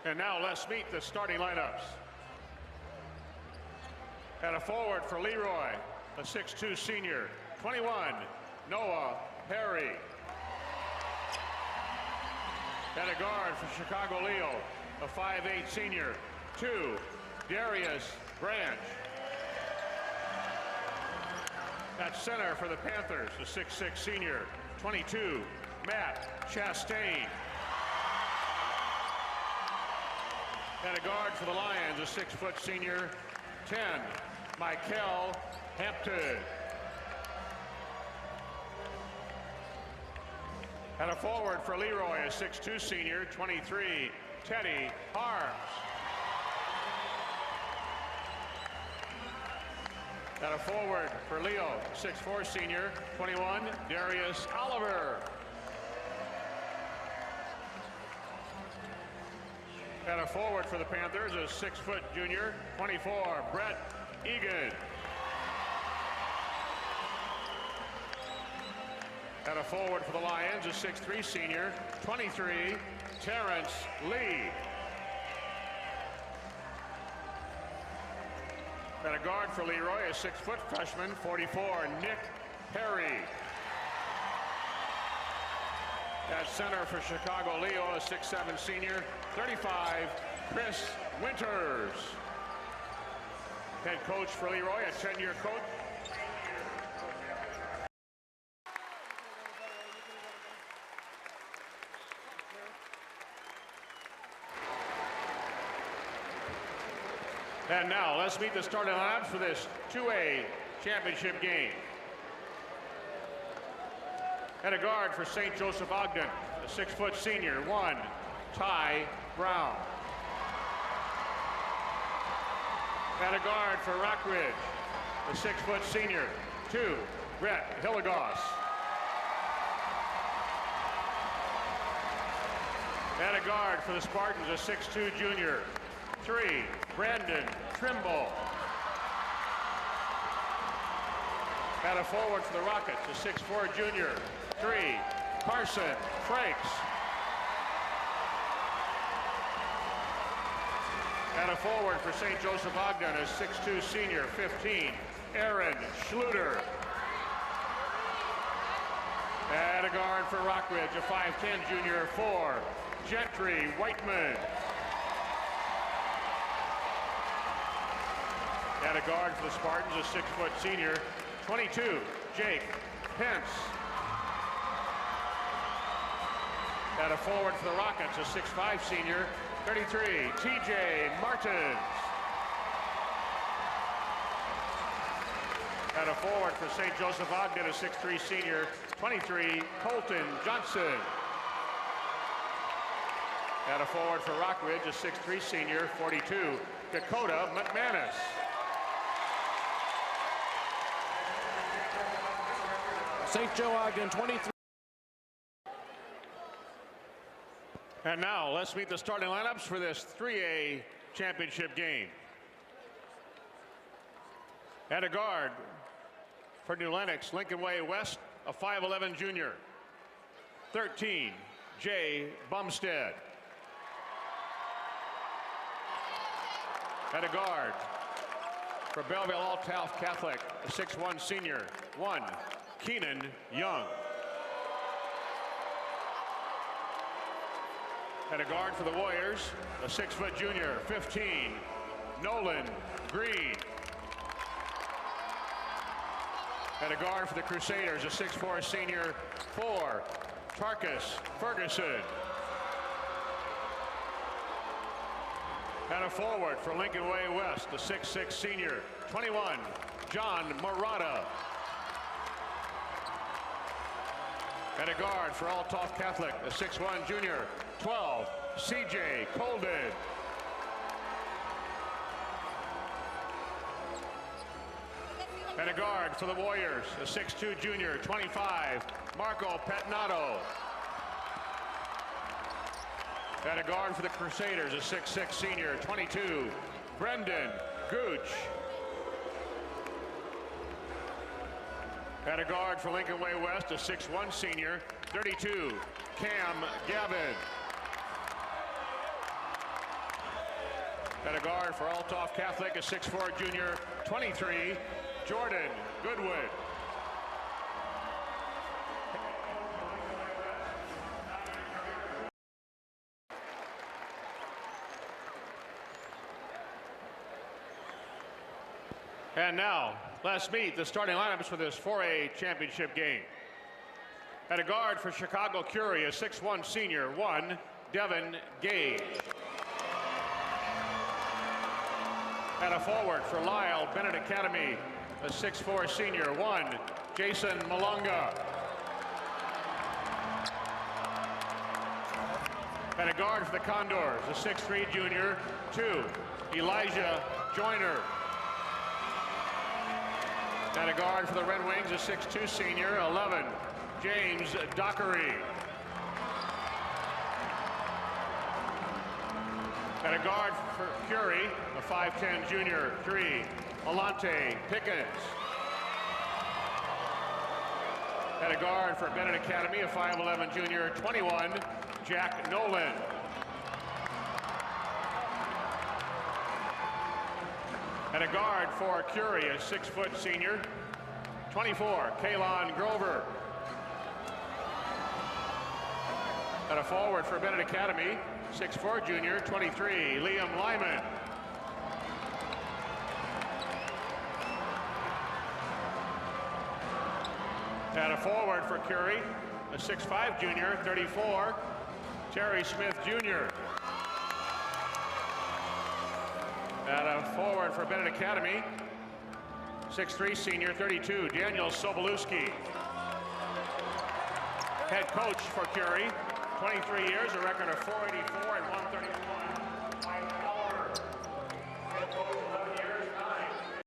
And now let's meet the starting lineups. At a forward for Leroy, a 6'2 senior. 21, Noah Perry. At a guard for Chicago Leo, a 5'8 senior. 2, Darius Branch. At center for the Panthers, a 6'6 senior. 22, Matt Chastain. At a guard for the Lions, a 6' senior. 10, Michael Hampton. And a forward for Leroy, a 6'2 senior. 23, Teddy Harms. And a forward for Leo, 6'4 senior. 21, Darius Oliver. And a forward for the Panthers, a 6' junior. 24, Brett Egan. And a forward for the Lions, a 6'3 senior. 23, Terrence Lee. And a guard for Leroy, a 6' freshman. 44, Nick Perry. At center for Chicago Leo, a 6'7 senior. 35, Chris Winters. Head coach for Leroy, a 10-year coach. And now let's meet the starting lineups for this 2A championship game. At a guard for St. Joseph Ogden, a 6' senior. 1, Ty Brown. At a guard for Rockridge, a 6' senior. 2, Brett Hilligoss. At a guard for the Spartans, a 6'2 junior. 3, Brandon Trimble. At a forward for the Rockets, a 6'4 junior. 3, Carson Frakes. And a forward for St. Joseph Ogden, a 6'2 senior. 15, Aaron Schluter. And a guard for Rockridge, a 5'10 junior. 4, Gentry Whiteman. And a guard for the Spartans, a 6' senior. 22, Jake Pence. And a forward for the Rockets, a 6'5 senior. 33, TJ Martins. And a forward for St. Joseph Ogden, a 6'3 senior. 23, Colton Johnson. And a forward for Rockridge, a 6'3 senior. 42, Dakota McManus. St. Joe Ogden, 23. And now let's meet the starting lineups for this 3A championship game. At a guard for New Lenox, Lincoln Way West, a 5'11 junior. 13, Jay Bumstead. At a guard for Belleville Altaf Catholic, a 6'1 senior. 1, Keenan Young. At a guard for the Warriors, a 6' junior. 15, Nolan Green. At a guard for the Crusaders, a 6'4 senior. 4, Tarkus Ferguson. And a forward for Lincoln Way West, a 6'6 senior. 21, John Murata. And a guard for Altaf Catholic, a 6'1 junior. 12, CJ Colden. And a guard for the Warriors, a 6'2 junior. 25, Marco Petnato. And a guard for the Crusaders, a 6'6 senior. 22, Brendan Gooch. And a guard for Lincoln Way West, a 6'1 senior. 32, Cam Gavin. At a guard for Althoff Catholic, a 6'4" junior, 23, Jordan Goodwood. And now, let's meet the starting lineups for this 4A championship game. At a guard for Chicago Curie, a 6'1" senior, 1, Devin Gage. At a forward for Lyle Bennett Academy, a 6'4" senior, 1, Jason Malunga. At a guard for the Condors, a 6'3" junior, 2, Elijah Joyner. At a guard for the Red Wings, a 6'2" senior, 11, James Dockery. At a guard for Curie, a 5'10" junior, 3, Alante Pickens. At a guard for Bennett Academy, a 5'11" junior, 21, Jack Nolan. At a guard for Curie, a 6' senior, 24, Kalon Grover. At a forward for Bennett Academy, 6'4" junior, 23, Liam Lyman. At a forward for Curie, a 6'5" junior, 34, Terry Smith Jr. At a forward for Bennett Academy, 6'3" senior, 32, Daniel Sobolewski. Head coach for Curie, 23 years, a record of 484 and 131.